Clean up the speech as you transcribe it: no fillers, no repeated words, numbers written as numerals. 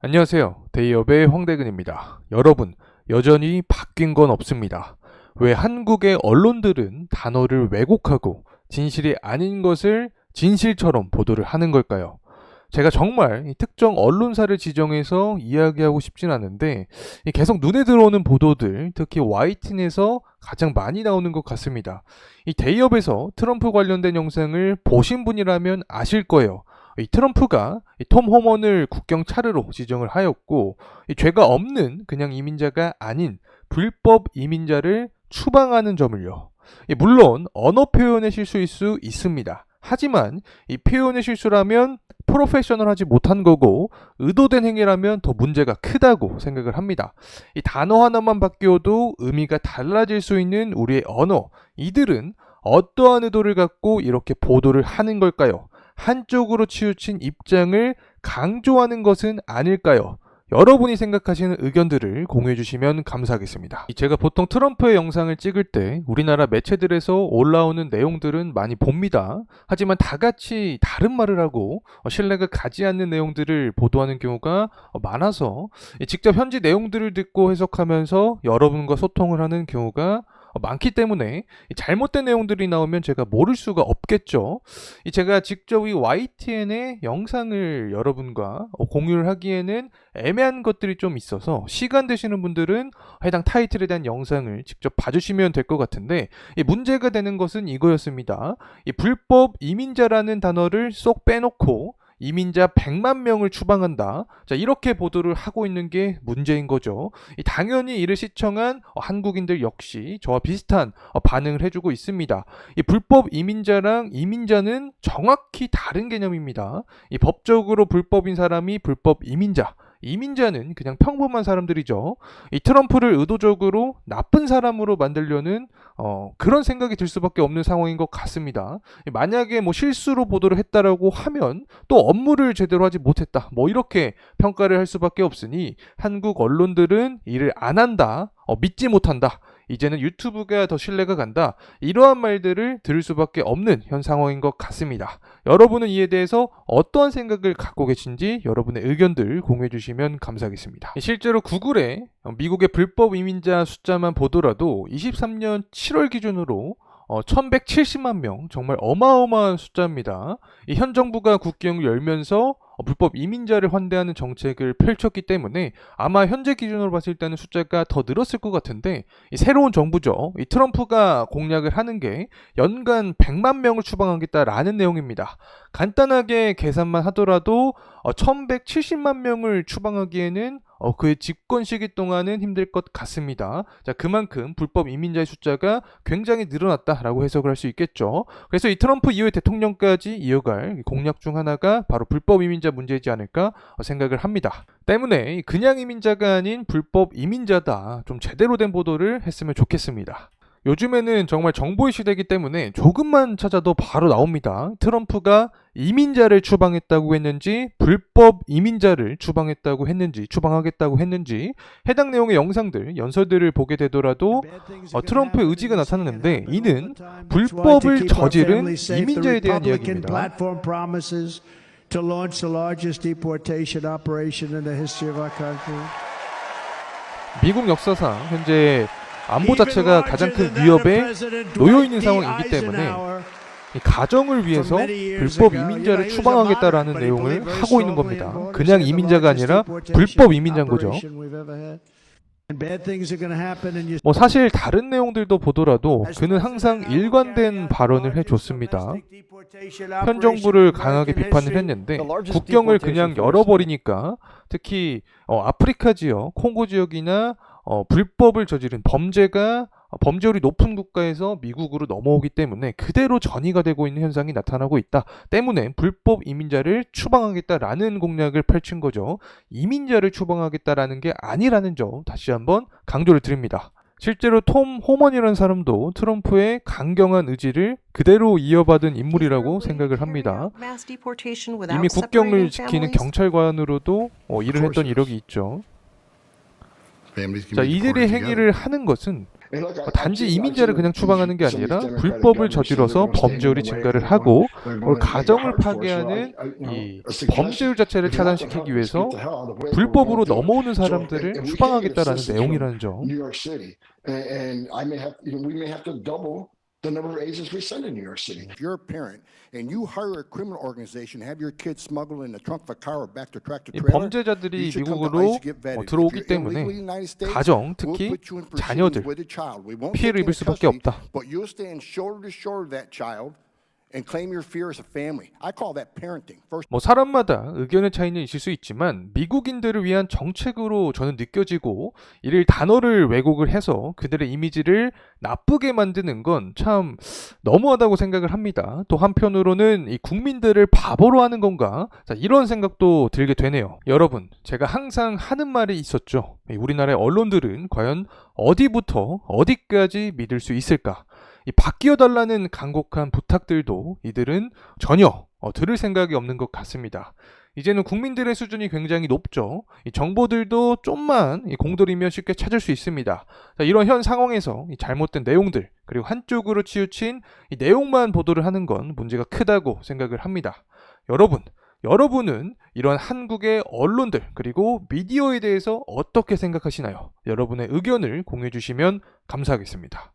안녕하세요. 데이업의 황대근입니다. 여러분, 여전히 바뀐 건 없습니다. 왜 한국의 언론들은 단어를 왜곡하고 진실이 아닌 것을 진실처럼 보도를 하는 걸까요? 제가 정말 이 특정 언론사를 지정해서 이야기하고 싶진 않은데 계속 눈에 들어오는 보도들, 특히 YTN에서 가장 많이 나오는 것 같습니다. 이 데이업에서 트럼프 관련된 영상을 보신 분이라면 아실 거예요. 이 트럼프가 이톰 호먼을 국경 차르로 지정을 하였고, 이 죄가 없는 그냥 이민자가 아닌 불법 이민자를 추방하는 점을요. 물론 언어 표현의 실수일 수 있습니다. 하지만 이 표현의 실수라면 프로페셔널하지 못한 거고, 의도된 행위라면 더 문제가 크다고 생각을 합니다. 이 단어 하나만 바뀌어도 의미가 달라질 수 있는 우리의 언어, 이들은 어떠한 의도를 갖고 이렇게 보도를 하는 걸까요? 한쪽으로 치우친 입장을 강조하는 것은 아닐까요? 여러분이 생각하시는 의견들을 공유해 주시면 감사하겠습니다. 제가 보통 트럼프의 영상을 찍을 때 우리나라 매체들에서 올라오는 내용들은 많이 봅니다. 하지만 다 같이 다른 말을 하고 신뢰가 가지 않는 내용들을 보도하는 경우가 많아서 직접 현지 내용들을 듣고 해석하면서 여러분과 소통을 하는 경우가 많기 때문에 잘못된 내용들이 나오면 제가 모를 수가 없겠죠. 제가 직접 이 YTN의 영상을 여러분과 공유를 하기에는 애매한 것들이 좀 있어서 시간 되시는 분들은 해당 타이틀에 대한 영상을 직접 봐주시면 될 것 같은데, 문제가 되는 것은 이거였습니다. 이 불법 이민자라는 단어를 쏙 빼놓고 이민자 100만 명을 추방한다. 자, 이렇게 보도를 하고 있는 게 문제인 거죠. 당연히 이를 시청한 한국인들 역시 저와 비슷한 반응을 해주고 있습니다. 이 불법 이민자랑 이민자는 정확히 다른 개념입니다. 이 법적으로 불법인 사람이 불법 이민자. 이민자는 그냥 평범한 사람들이죠. 이 트럼프를 의도적으로 나쁜 사람으로 만들려는 그런 생각이 들 수밖에 없는 상황인 것 같습니다. 만약에 뭐 실수로 보도를 했다라고 하면 또 업무를 제대로 하지 못했다, 뭐 이렇게 평가를 할 수밖에 없으니 한국 언론들은 일을 안 한다, 믿지 못한다, 이제는 유튜브가 더 신뢰가 간다, 이러한 말들을 들을 수밖에 없는 현 상황인 것 같습니다. 여러분은 이에 대해서 어떠한 생각을 갖고 계신지 여러분의 의견들 공유해 주시면 감사하겠습니다. 실제로 구글에 미국의 불법 이민자 숫자만 보더라도 23년 7월 기준으로 1170만 명, 정말 어마어마한 숫자입니다. 현 정부가 국경을 열면서 불법 이민자를 환대하는 정책을 펼쳤기 때문에 아마 현재 기준으로 봤을 때는 숫자가 더 늘었을 것 같은데, 이 새로운 정부죠. 이 트럼프가 공약을 하는 게 연간 100만 명을 추방하겠다라는 내용입니다. 간단하게 계산만 하더라도 1170만 명을 추방하기에는 그의 집권 시기 동안은 힘들 것 같습니다. 자, 그만큼 불법 이민자의 숫자가 굉장히 늘어났다라고 해석을 할 수 있겠죠. 그래서 이 트럼프 이후의 대통령까지 이어갈 공약 중 하나가 바로 불법 이민자 문제이지 않을까 생각을 합니다. 때문에 그냥 이민자가 아닌 불법 이민자다, 좀 제대로 된 보도를 했으면 좋겠습니다. 요즘에는 정말 정보의 시대이기 때문에 조금만 찾아도 바로 나옵니다. 트럼프가 이민자를 추방했다고 했는지, 불법 이민자를 추방했다고 했는지, 추방하겠다고 했는지, 해당 내용의 영상들, 연설들을 보게 되더라도 트럼프의 의지가 나타나는데, 이는 불법을 저지른 이민자에 대한 이야기입니다. To launch the largest deportation operation in the history of our country. 미국 역사상 현재 안보 자체가 가장 큰 위협에 놓여 있는 상황이기 때문에 이 가정을 위해서 불법 이민자를 추방하겠다라는 내용을 하고 있는 겁니다. 그냥 이민자가 아니라 불법 이민자인 거죠. 뭐 사실 다른 내용들도 보더라도 그는 항상 일관된 발언을 해줬습니다. 현 정부를 강하게 비판을 했는데 국경을 그냥 열어버리니까, 특히 아프리카 지역, 콩고 지역이나 불법을 저지른 범죄율이 높은 국가에서 미국으로 넘어오기 때문에 그대로 전이가 되고 있는 현상이 나타나고 있다. 때문에 불법 이민자를 추방하겠다라는 공약을 펼친 거죠. 이민자를 추방하겠다라는 게 아니라는 점 다시 한번 강조를 드립니다. 실제로 톰 호먼이라는 사람도 트럼프의 강경한 의지를 그대로 이어받은 인물이라고 생각을 합니다. 이미 국경을 지키는 경찰관으로도 일을 했던 이력이 있죠. 자, 이들의 행위를 하는 것은 단지 이민자를 그냥 추방하는 게 아니라 불법을 저질러서 범죄율이 증가를 하고 가정을 파괴하는 이 범죄율 자체를 차단시키기 위해서 불법으로 넘어오는 사람들을 추방하겠다라는 내용이라는 점. New York City, and I may have, we may have to double the number of agents we send in New York City. If you're a parent and you hire a criminal organization, have your kids smuggled in the trunk of a car or back to tractor 이 trailer. 범죄자들이 미국으로 들어오기 때문에 가정, 특히 자녀들 피해를 입을 수밖에 없다. But you'll stand shoulder to shoulder with that child and claim your fear as a family. I call that parenting. First. 사람마다 의견의 차이는 있을 수 있지만 미국인들을 위한 정책으로 저는 느껴지고 이를 단어를 왜곡을 해서 그들의 이미지를 나쁘게 만드는 건 참 너무하다고 생각을 합니다. 또 한편으로는 이 국민들을 바보로 하는 건가? 자, 이런 생각도 들게 되네요. 여러분, 제가 항상 하는 말이 있었죠. 우리나라의 언론들은 과연 어디부터 어디까지 믿을 수 있을까? 이 바뀌어달라는 간곡한 부탁들도 이들은 전혀 들을 생각이 없는 것 같습니다. 이제는 국민들의 수준이 굉장히 높죠. 이 정보들도 좀만 공들이면 쉽게 찾을 수 있습니다. 자, 이런 현 상황에서 이 잘못된 내용들 그리고 한쪽으로 치우친 이 내용만 보도를 하는 건 문제가 크다고 생각을 합니다. 여러분은 이런 한국의 언론들 그리고 미디어에 대해서 어떻게 생각하시나요? 여러분의 의견을 공유해 주시면 감사하겠습니다.